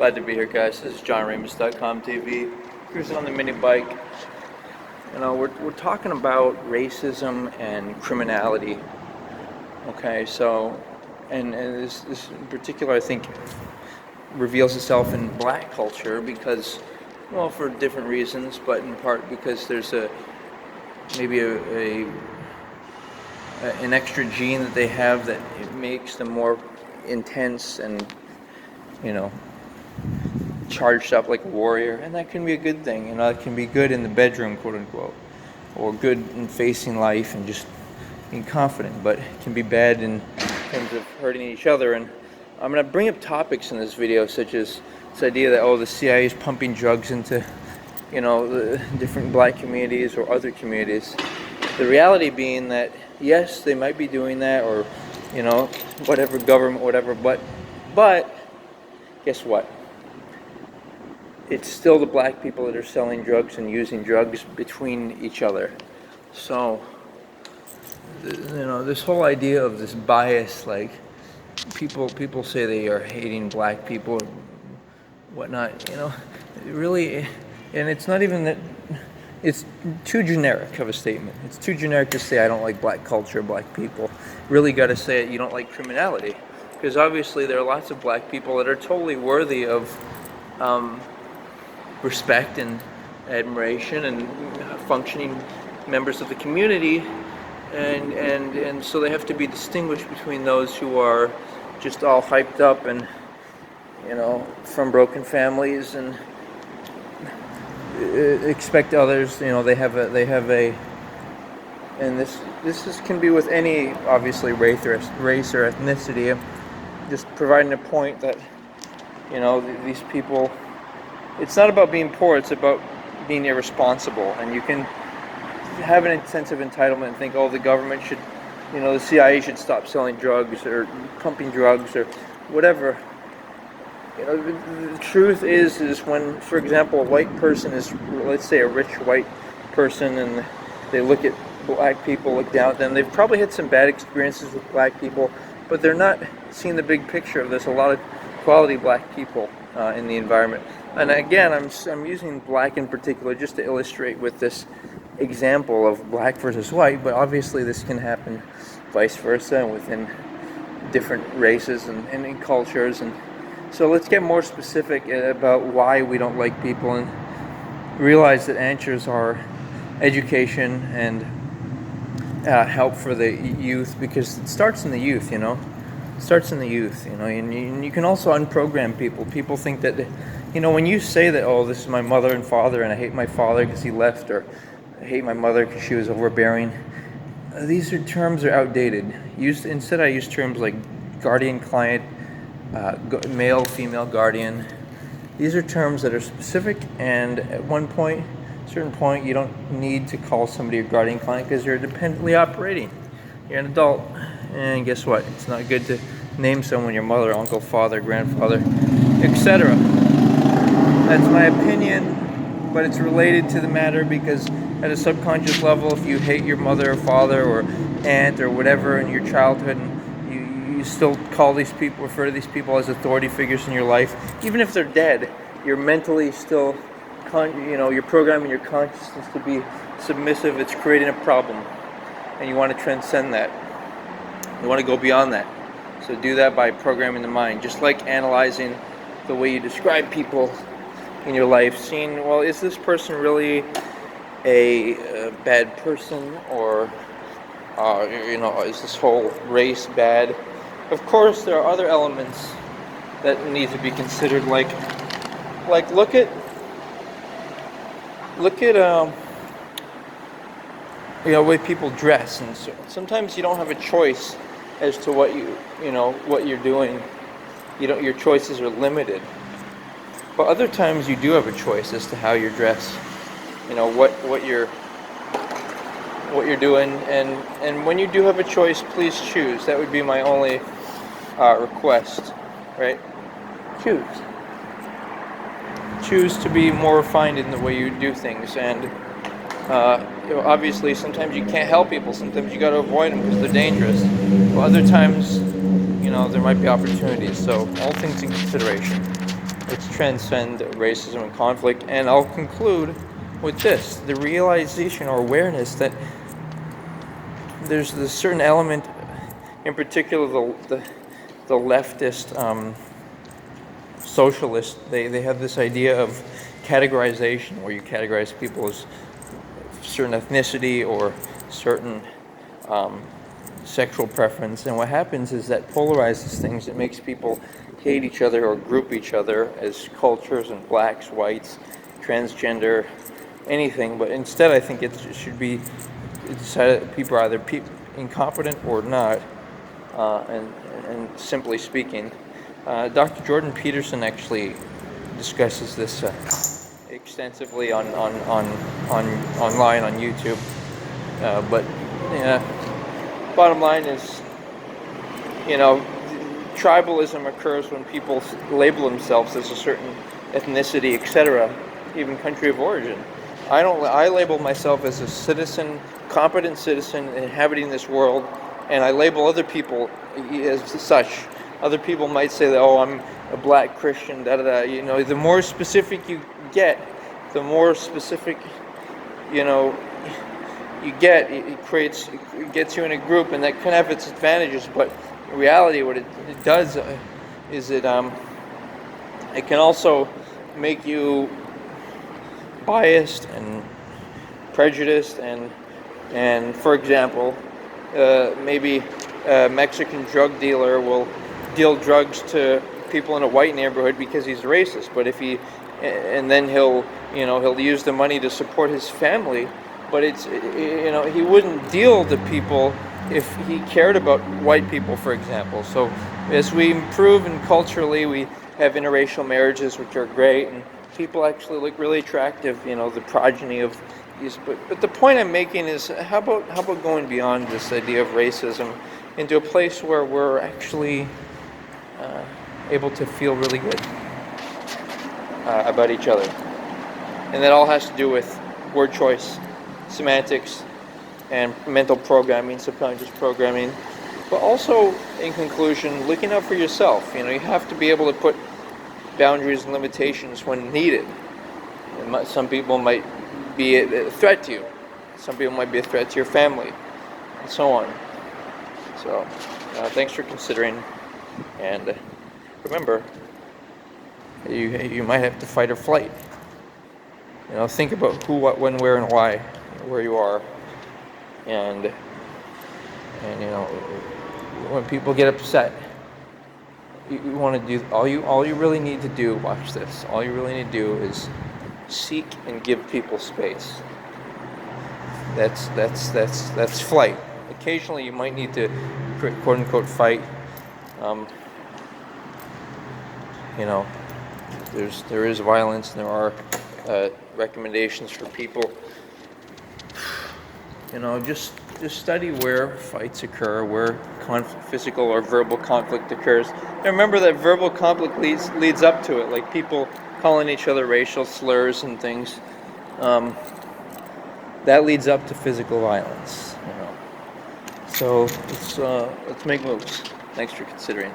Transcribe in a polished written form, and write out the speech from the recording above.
Glad to be here, guys. This is JohnRamus.com TV, cruising on the mini bike. We're talking about racism and criminality. Okay, so, and this in particular, I think, reveals itself in black culture because, well, for different reasons, but in part because there's maybe an extra gene that they have that it makes them more intense and, charged up like a warrior, and that can be a good thing. It can be good in the bedroom, quote unquote, or good in facing life and just being confident, but it can be bad in terms of hurting each other. And I'm going to bring up topics in this video such as this idea that, the CIA is pumping drugs into, the different black communities or other communities. The reality being that, yes, they might be doing that, or, whatever, government, whatever, but guess what? It's still the black people that are selling drugs and using drugs between each other. So, this whole idea of this bias, like, people say they are hating black people and whatnot, really, and it's not even that, it's too generic of a statement. It's too generic to say I don't like black culture, black people. Really got to say it, you don't like criminality. Because obviously there are lots of black people that are totally worthy of respect and admiration and functioning members of the community, and so they have to be distinguished between those who are just all hyped up and from broken families and expect others, they have a and this can be with any, obviously, race or ethnicity. I'm just providing a point that these people, it's not about being poor, it's about being irresponsible. And you can have an sense of entitlement and think, the government should, the CIA should stop selling drugs or pumping drugs or whatever. The truth is when, for example, a white person is, let's say a rich white person, and they look at black people, look down at them, they've probably had some bad experiences with black people, but they're not seeing the big picture of this. A lot of quality black people in the environment. And again, I'm using black in particular just to illustrate with this example of black versus white, but obviously this can happen vice versa and within different races and in cultures. And so let's get more specific about why we don't like people and realize that answers are education and help for the youth, because it starts in the youth, It starts in the youth, and you can also unprogram people. People think that, when you say that, this is my mother and father, and I hate my father because he left, or I hate my mother because she was overbearing, these terms are outdated. Instead, I use terms like guardian, client, male, female guardian. These are terms that are specific, and at certain point, you don't need to call somebody a guardian client because you're independently operating. You're an adult, and guess what? It's not good to name someone your mother, uncle, father, grandfather, etc. That's my opinion, but it's related to the matter because at a subconscious level, if you hate your mother or father or aunt or whatever in your childhood, and you still call these people, refer to these people as authority figures in your life, even if they're dead, you're mentally still, you're programming your consciousness to be submissive. It's creating a problem, and you want to transcend that. You want to go beyond that. So do that by programming the mind, just like analyzing the way you describe people in your life, seeing, is this person really a bad person, or is this whole race bad? Of course, there are other elements that need to be considered, like look at the way people dress, and so sometimes you don't have a choice as to what what you're doing. Your choices are limited. But other times you do have a choice as to how you dress. What you're doing, and when you do have a choice, please choose. That would be my only request, right? Choose to be more refined in the way you do things, and obviously sometimes you can't help people. Sometimes you got to avoid them because they're dangerous. But other times, there might be opportunities. So all things in consideration. let's transcend racism and conflict. And I'll conclude with this: the realization or awareness that there's this certain element, in particular the leftist socialists, they have this idea of categorization, where you categorize people as certain ethnicity or certain sexual preference. And what happens is that polarizes things. It makes people hate each other or group each other as cultures and blacks, whites, transgender, anything. But instead, I think it should be decided that people are either incompetent or not. And simply speaking, Dr. Jordan Peterson actually discusses this extensively online on YouTube. But bottom line is, tribalism occurs when people label themselves as a certain ethnicity, etc., even country of origin. I label myself as a citizen, competent citizen inhabiting this world, and I label other people as such. Other people might say that, oh, I'm a black Christian, da da da. The more specific you get, the more specific, you get. It gets you in a group, and that can have its advantages. But in reality, what it does is it can also make you biased and prejudiced, and for example, maybe a Mexican drug dealer will deal drugs to people in a white neighborhood because he's racist, but then he'll use the money to support his family, but he wouldn't deal to people if he cared about white people, for example. So as we improve, and culturally we have interracial marriages, which are great, and people actually look really attractive, the progeny of these. But the point I'm making is, how about going beyond this idea of racism into a place where we're actually able to feel really good about each other. And that all has to do with word choice, semantics, and mental programming, subconscious programming. But also, in conclusion, looking out for yourself. You have to be able to put boundaries and limitations when needed. And some people might be a threat to you. Some people might be a threat to your family, and so on. So, thanks for considering. And remember, you might have to fight or flight. Think about who, what, when, where, and why, where you are. And when people get upset, you want to do all you really need to do. Watch this. All you really need to do is seek and give people space. That's flight. Occasionally, you might need to quote unquote fight. There is violence, and there are recommendations for people. Just study where fights occur, where physical or verbal conflict occurs. And remember that verbal conflict leads up to it, like people calling each other racial slurs and things. That leads up to physical violence. So let's make moves. Thanks for considering.